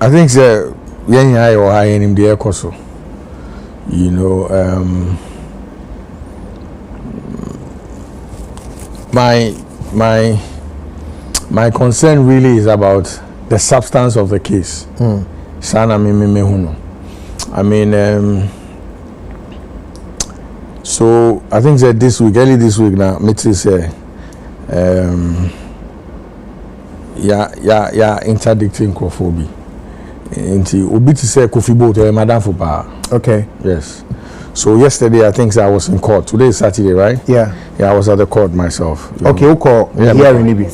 I think high or high in the air you know, my concern really is about the substance of the case. Sana me I mean, so I think that early this week now, Mitzi say, interdicting kofi. Inti obi to say kofi boat madam for power. Okay. Yes. So yesterday I think I was in court. Today is Saturday, right? Yeah, I was at the court myself. Okay, who call? Yeah, here in Ibi.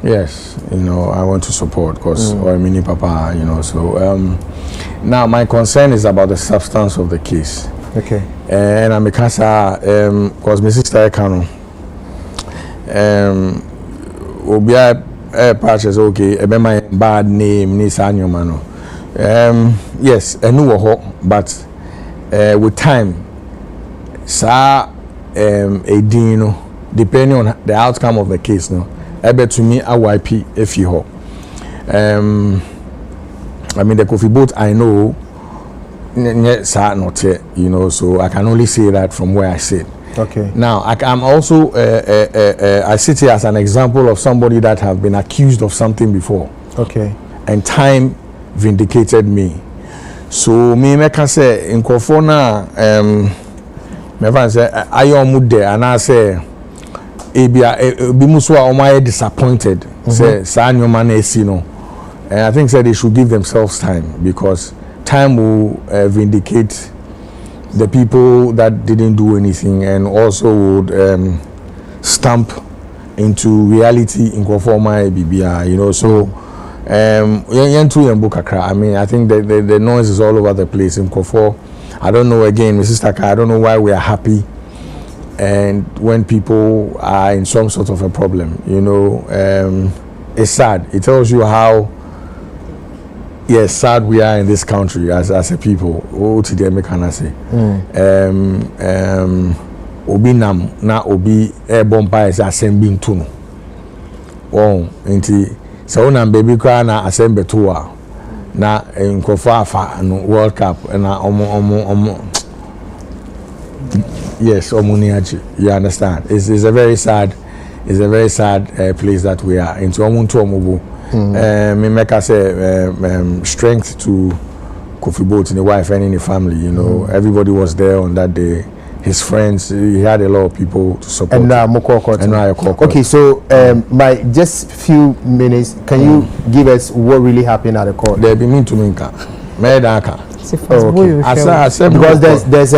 Yes, you know, I want to support because or mini papa, you know. So now my concern is about the substance of the case. Okay. And I'm because my sister Kano Obia patches okay, my bad name ni Sanyomano. Yes, a new but with time a dino depending on the outcome of the case no ebe to me AYP if you ho I mean the coffee boat I know not yet, you know, so I can only say that from where I sit. Okay. Now I'm also I sit here as an example of somebody that have been accused of something before. Okay. And time vindicated me. So me can say in Kofona me fan say ayo mude and I say ebia bimuswa o disappointed say sa nyoma na esi no. And I think they should give themselves time because time will vindicate the people that didn't do anything and also would stamp into reality in Kofoma BBI, you know. So I mean, I think the noise is all over the place in Kofo. I don't know again, Mrs. Taka, I don't know why we are happy and when people are in some sort of a problem, you know. It's sad. It tells you how sad we are in this country as a people. Oh, today me can I say obi nam na obi airborne is assembling tuno. Oh, inti so na baby cry na assemble to na nkofa no World Cup na omo yes omuniachi. You understand? It's a very sad place that we are into omuntu me make us say strength to Kofi Boat and the wife and in the family, you know. Everybody was there on that day. His friends, he had a lot of people to support. And now okay, so my just few minutes, can you give us what really happened at the court? There be mean to me I said because there's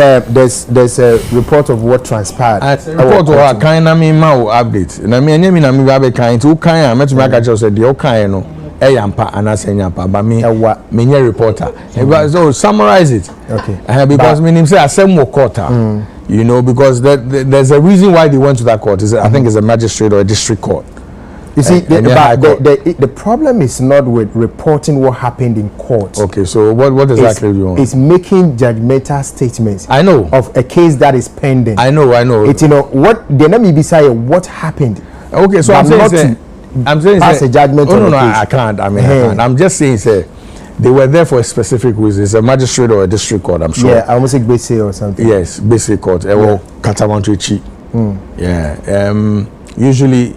a report of what transpired. Report of kind of me mau update. Na me anya me na me ba kind to kind am to make just say the kind no yampa and yampa but me reporter. So summarize it. Okay. Because me him say asem wo court. You know, because there's a reason why they went to that court. I think it's a magistrate or a district court. You see, the problem is not with reporting what happened in court. Okay, so what exactly do you want? It's making judgmental statements. I know of a case that is pending. I know. It's what the name be say what happened. Okay, so I'm saying pass a judgment. Oh, no, I can't. I mean, I can't. I'm just saying, they were there for a specific reason. It's a magistrate or a district court, I'm sure. Yeah, I almost say basic or something. Yes, basic court. Yeah. Yeah. Usually.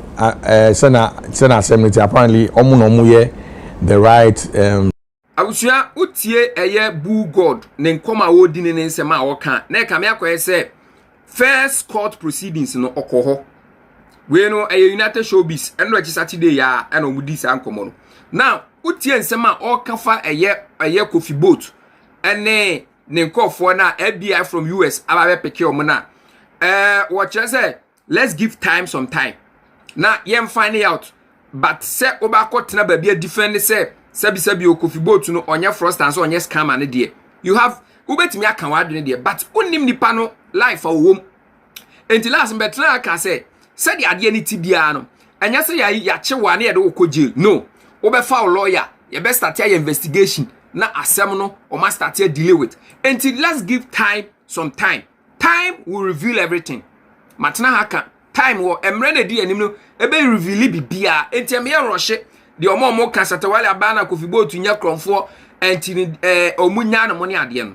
Sena assembly apparently the right Abusua utie eye Bullgod ne nkoma wo di ne nsema a wo kan na ka me akoye say first court proceedings no okoho we no United Showbiz eno achi Saturday ya ena omudi sa nkomo no now utie nsema o kafa eye Kofi Boat ene ne nkofo na FBI from US ababe peke omo na what you say let's give time some time. Now, you find out, but say obako tena baby defend say sabi Kofi Boat no on your frost and so on your scam and dear. You have ubetimi aka wadene dear, but unim nipa no life for home. Until last betra can say the ade ni tibia no. Anya say ya che wane ye do ko jail. No. Obefa lawyer, you best start your investigation. Na asem no o must start your delay with. Until let's give time some time. Time will reveal everything. Matna haka time wo emre na di anim no ebe reveal bibia enti me rush the omo Shatta Wale abana Kofi Boat nya kromfo enti omunya no money ade no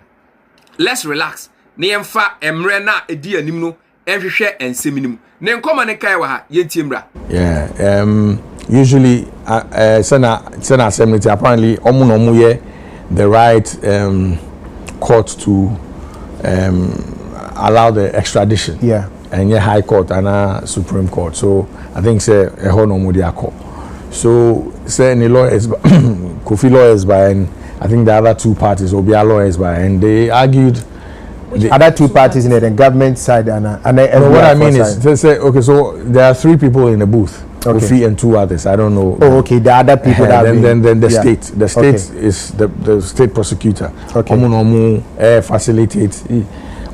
let's relax na yemfa emre na edi anim no enhwehwe enseminim ne nkoma ne kai wa ha yentie mra. Yeah, usually sana assembly apparently omu ye the right court to allow the extradition. Yeah. And yeah, High Court and Supreme Court. So I think say a hono mudiako. So say any lawyers Kofi lawyers by and I think the other two parties will be our lawyers by and they argued the other two parties in the government side and what I mean is they say okay, so there are 3 people in the booth. Okay. Kofi and 2 others. I don't know. Oh, okay. The other people that then the state. The state is the state prosecutor. Okay. Omu facilitate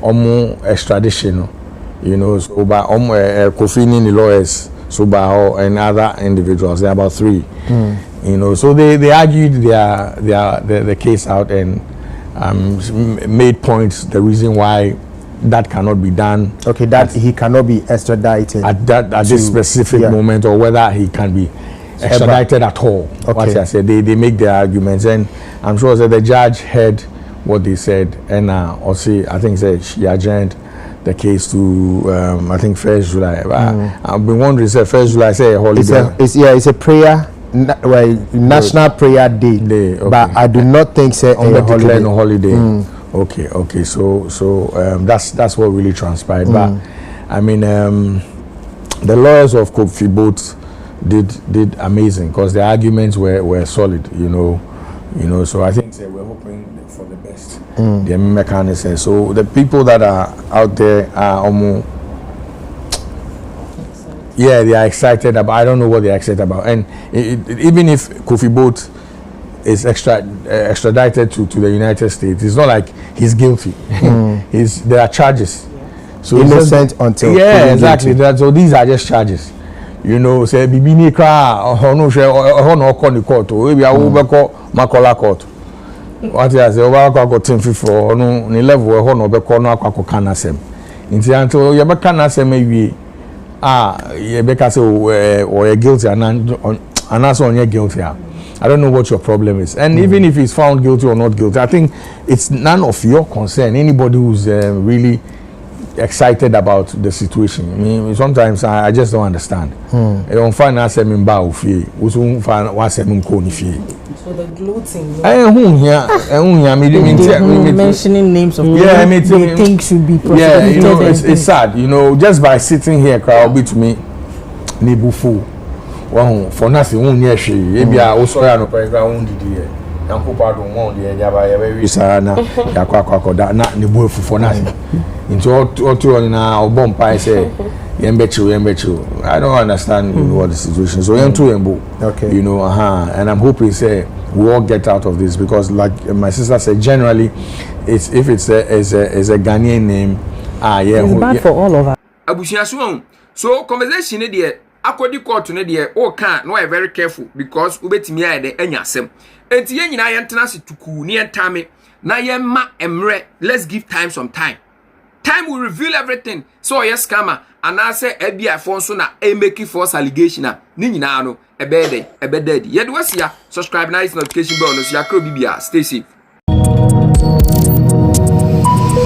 omu extradition. You know, so by Kofi ni lawyers, so by and other individuals, there are about 3. You know, so they argued the case out and made points the reason why that cannot be done. Okay, that he cannot be extradited at this specific moment, or whether he can be extradited at all. Okay. What I said, they make their arguments, and I'm sure that the judge heard what they said, and also I think that she adjourned the case to I think 1st July. I've been wondering, say 1st July, say a holiday. It's a prayer, national prayer day. Okay. But I do not think say a holiday. Okay. So that's what really transpired. But I mean, the lawyers of Kofi both did amazing because the arguments were solid. You know. So I think we're hoping for the best. The mechanism. So the people that are out there are almost. Yeah, they are excited about. I don't know what they are excited about. And even if Kofi both is extradited to the United States, it's not like he's guilty. There are charges. So innocent until exactly. So these are just charges. You know, say bibini kra no no court. We are over Makola court. What I say over got 10 no ni level we no be no akwa kanasem. Nti until you be kanasem maybe you be say or you guilty and also on your guilty. I don't know what your problem is. And even if he's found guilty or not guilty, I think it's none of your concern. Anybody who's really excited about the situation. I mean, sometimes I just don't understand. I don't find myself in Baofi. We don't find myself in Konifi. So the gloating. Mentioning names of people they think should be prosecuted. Yeah, you know, it's sad. You know, just by sitting here, crowd beat me, Nibufu. Well, for nothing, won't yes, she. Maybe I also have no background. Uncle Pardon won't the Yaba very sana, Yakaka, that not Nibu for nothing. Into all 2 now, bomb pie say, Yembechu. I don't understand what the situation. So, okay, you know, and I'm hoping say we all get out of this because, like my sister said, generally, if it's a Ghanaian name, it's bad for all of us. Abusiasu, so conversation there. Akodi court no de o kan no very careful because ubetimi aye de anyasem enti ye nyina ye ntena situku ne entame na ye ma emre. Let's give some time will reveal everything. So yes scammer and I say FBI phone so na make false allegation na ni nyina no ebe dead ye do subscribe na hit notification bell no so yakro bibia stay safe.